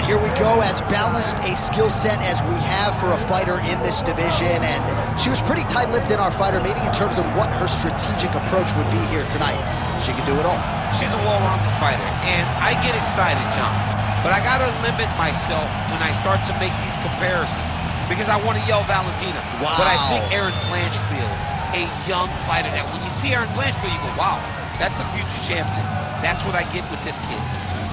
right, here we go. As balanced a skill set as we have for a fighter in this division, and she was pretty tight-lipped in our fighter meeting in terms of what her strategic approach would be here tonight. She can do it all. She's a well-rounded fighter, and I get excited, John. But I gotta limit myself when I start to make these comparisons, because I want to yell Valentina. Wow. But I think Erin Blanchfield, a young fighter, that when you see Erin Blanchfield, you go, wow, that's a future champion. That's what I get with this kid.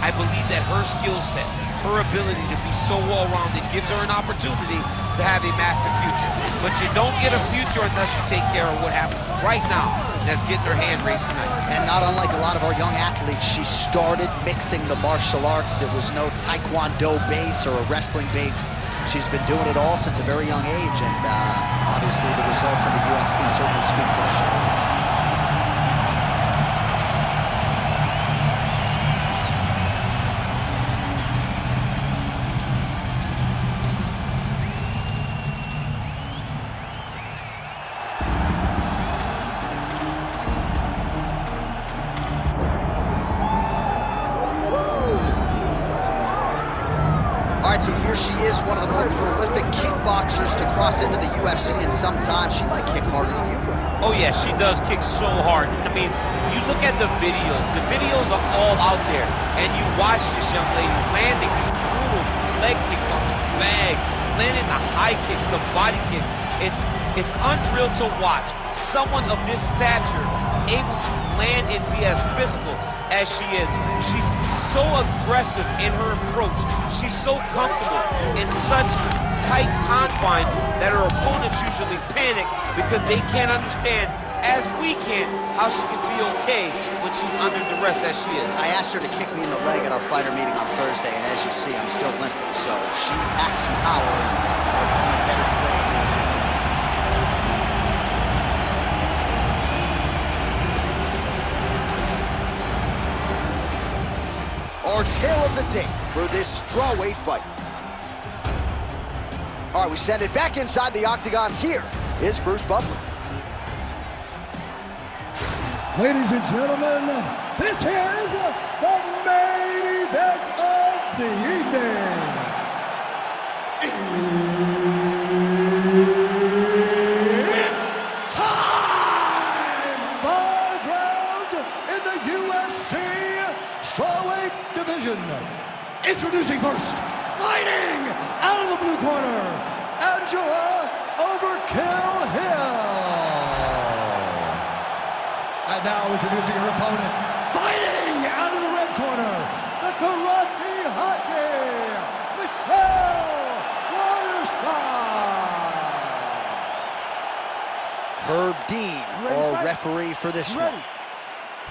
I believe that her skill set, her ability to be so well-rounded gives her an opportunity to have a massive future. But you don't get a future unless you take care of what happens right now. That's getting her hand raised tonight. And not unlike a lot of our young athletes, she started mixing the martial arts. It was no Taekwondo base or a wrestling base. She's been doing it all since a very young age, and obviously the results of the UFC certainly speak to that. So here she is, one of the more prolific kickboxers to cross into the UFC in some time. She might kick harder than you, bro. Oh yeah, she does kick so hard. I mean, you look at the videos. The videos are all out there, and you watch this young lady landing these brutal leg kicks on the bag, landing the high kicks, the body kicks. It's unreal to watch someone of this stature able to land and be as physical as she is. She's so aggressive in her approach. She's so comfortable in such tight confines that her opponents usually panic because they can't understand, as we can, how she can be okay when she's under duress as she is. I asked her to kick me in the leg at our fighter meeting on Thursday, and as you see, I'm still limping. So she packs some power, and her opponent better be ready for it. Our tale of the tape for this strawweight fight. All right, we send it back inside the octagon. Here is Bruce Buffer. Ladies and gentlemen, this is the main event of the evening. It's time! 5 rounds in the UFC strawweight division. Introducing first, fighting out of the blue corner, Angela Overkill Hill. And now introducing her opponent, fighting out of the red corner, the Karate Hottie, Michelle Waterson. Herb Dean, our referee for this one.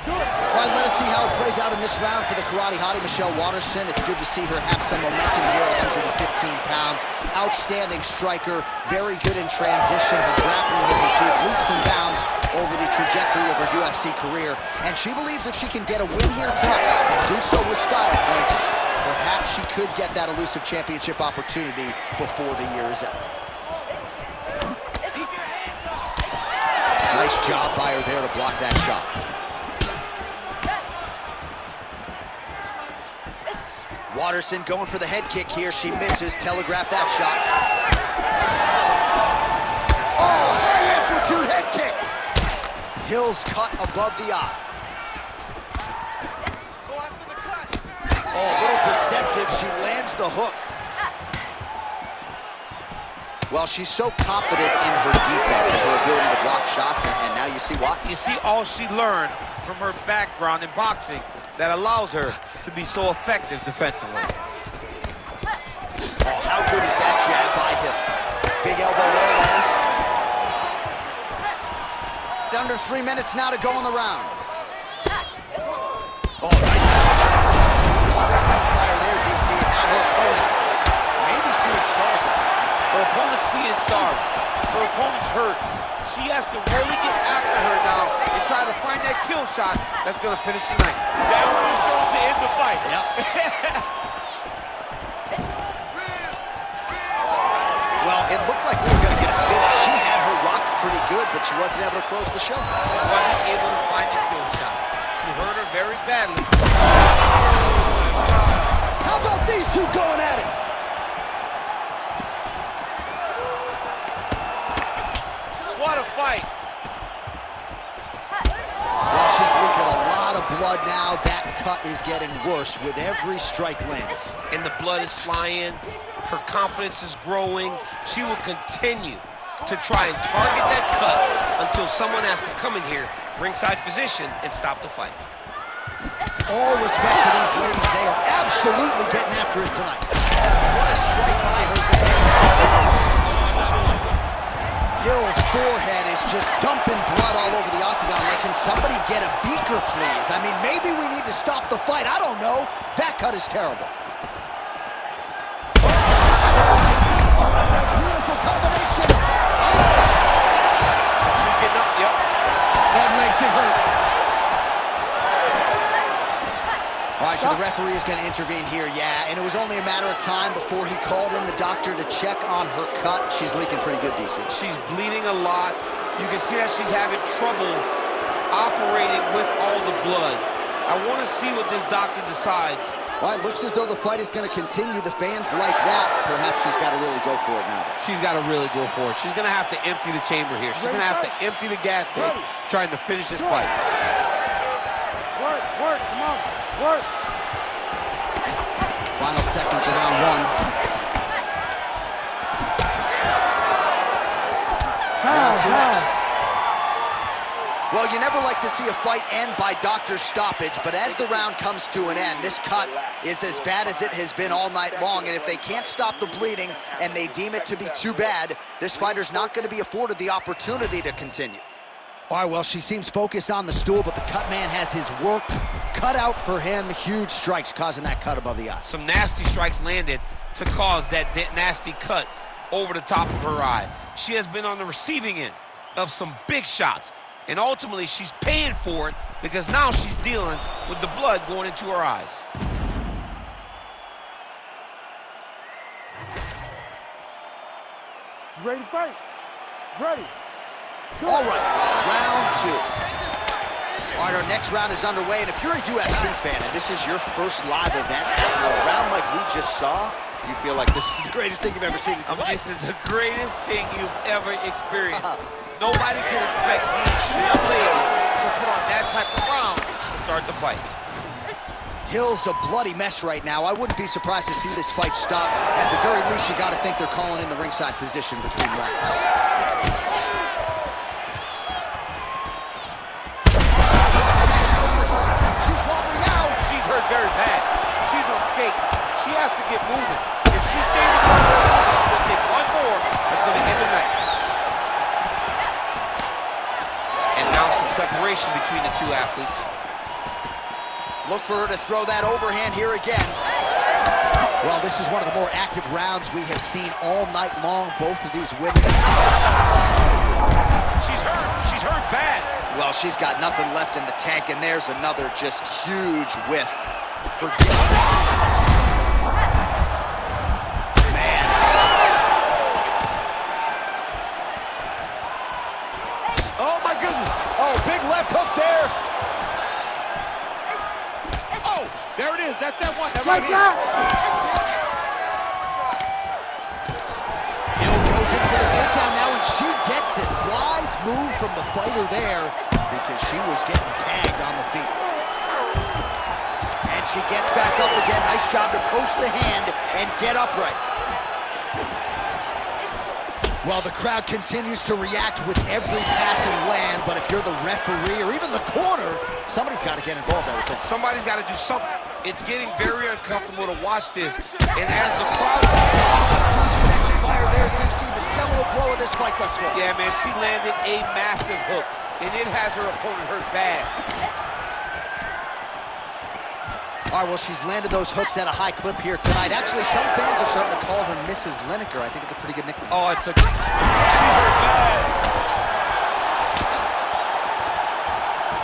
All right, let us see how it plays out in this round for the Karate Hottie, Michelle Waterson. It's good to see her have some momentum here at 115 pounds. Outstanding striker, very good in transition. Her grappling has improved leaps and bounds over the trajectory of her UFC career. And she believes if she can get a win here tonight and do so with style points, perhaps she could get that elusive championship opportunity before the year is out. Nice job by her there to block that shot. Waterson going for the head kick here. She misses. Telegraphed that shot. Oh, high amplitude head kick. Hill's cut above the eye. Oh, a little deceptive. She lands the hook. Well, she's so confident in her defense and her ability to block shots, and now you see why. You see all she learned from her background in boxing that allows her to be so effective defensively. Oh, how good is that jab by Hill? Big elbow there, lands. Under 3 minutes now to go in the round. Oh, nice. Strange by her there, DC, and now her opponent maybe seeing stars at this point. Her opponent's seeing stars. Her opponent's hurt. She has to really get after her now and try to find that kill shot that's going to finish tonight. That one is going to end the fight. Yep. Well, it looked like we were going to get a finish. She had her rocked pretty good, but she wasn't able to close the show. She wasn't able to find the kill shot. She hurt her very badly. How How about these two going at it? What a fight. Well, she's leaking a lot of blood now. That cut is getting worse with every strike landed. And the blood is flying. Her confidence is growing. She will continue to try and target that cut until someone has to come in here, ringside position, and stop the fight. All respect to these ladies. They are absolutely getting after it tonight. What a strike by her there. Hill's forehead is just dumping blood all over the octagon. Like, can somebody get a beaker, please? I mean, maybe we need to stop the fight. I don't know. That cut is terrible. Beautiful combination. She's getting up, yep. That leg kick hurt. All right, so the referee is going to intervene here, yeah, and it was only a matter of time before he called in the doctor to check on her cut. She's leaking pretty good, DC. She's bleeding a lot. You can see that she's having trouble operating with all the blood. I want to see what this doctor decides. Well, it looks as though the fight is going to continue. The fans like that. Perhaps she's got to really go for it now. She's got to really go for it. She's going to have to empty the chamber here. She's going to have to empty the gas tank trying to finish this fight. Work, come on, work. Final seconds of round one. Round two next. Well, you never like to see a fight end by doctor's stoppage, but as the round comes to an end, this cut is as bad as it has been all night long, and if they can't stop the bleeding and they deem it to be too bad, this fighter's not going to be afforded the opportunity to continue. All right, well, she seems focused on the stool, but the cut man has his work cut out for him. Huge strikes causing that cut above the eye. Some nasty strikes landed to cause that nasty cut over the top of her eye. She has been on the receiving end of some big shots, and ultimately she's paying for it because now she's dealing with the blood going into her eyes. Ready to fight? Ready. All right, round two. All right, our next round is underway, and if you're a UFC fan and this is your first live event after a round like we just saw, you feel like this is the greatest thing you've ever seen. This is the greatest thing you've ever experienced. Nobody can expect these young ladies to put on that type of round to start the fight. Hill's a bloody mess right now. I wouldn't be surprised to see this fight stop. At the very least, you got to think they're calling in the ringside physician between rounds. She's wobbling out. She's hurt very bad. She's on skates. She has to get moving. If she stays in front of her, she's going to take one more. That's going to end the night. And now some separation between the two athletes. Look for her to throw that overhand here again. Well, this is one of the more active rounds we have seen all night long. Both of these women. She's hurt. She's hurt bad. Well, she's got nothing left in the tank, and there's another just huge whiff. Man. Oh, my goodness. Oh, big left hook there. Oh, there it is. That's that one. That right here. Hill goes in for the takedown now, and she gets it. Wise move from the fighter there because she was getting tagged on the feet. And she gets back up again. Nice job to post the hand and get upright. Well, the crowd continues to react with every passing land, but if you're the referee or even the corner, somebody's got to get involved, I would think. Somebody's got to do something. It's getting very uncomfortable to watch this. And as the crowd... Fire there, DC, the seminal blow of this fight thus far. Yeah, man, she landed a massive hook, and it has her opponent hurt bad. All right, well, she's landed those hooks at a high clip here tonight. Actually, some fans are starting to call her Mrs. Lineker. I think it's a pretty good nickname. Oh, she's hurt bad.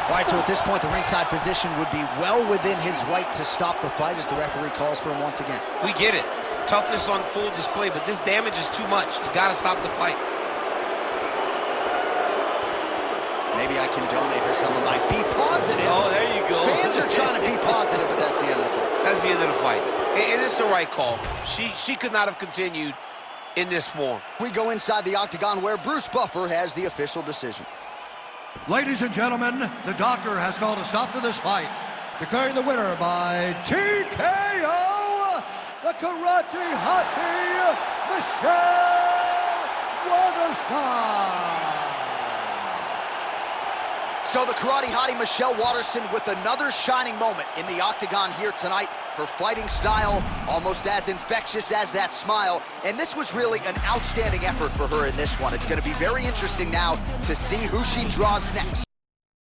All right, so at this point, the ringside position would be well within his right to stop the fight as the referee calls for him once again. We get it. Toughness on full display, but this damage is too much. You got to stop the fight. Maybe I can donate her some of my Be Positive. Oh, there you go. Fans are trying to be positive, but that's the end of the fight. That's the end of the fight. And it's right call. She could not have continued in this form. We go inside the octagon where Bruce Buffer has the official decision. Ladies and gentlemen, the doctor has called a stop to this fight, declaring the winner by TKO, the Karate Hottie, Michelle Waterson. So the Karate Hottie Michelle Waterson with another shining moment in the octagon here tonight. Her fighting style almost as infectious as that smile. And this was really an outstanding effort for her in this one. It's going to be very interesting now to see who she draws next.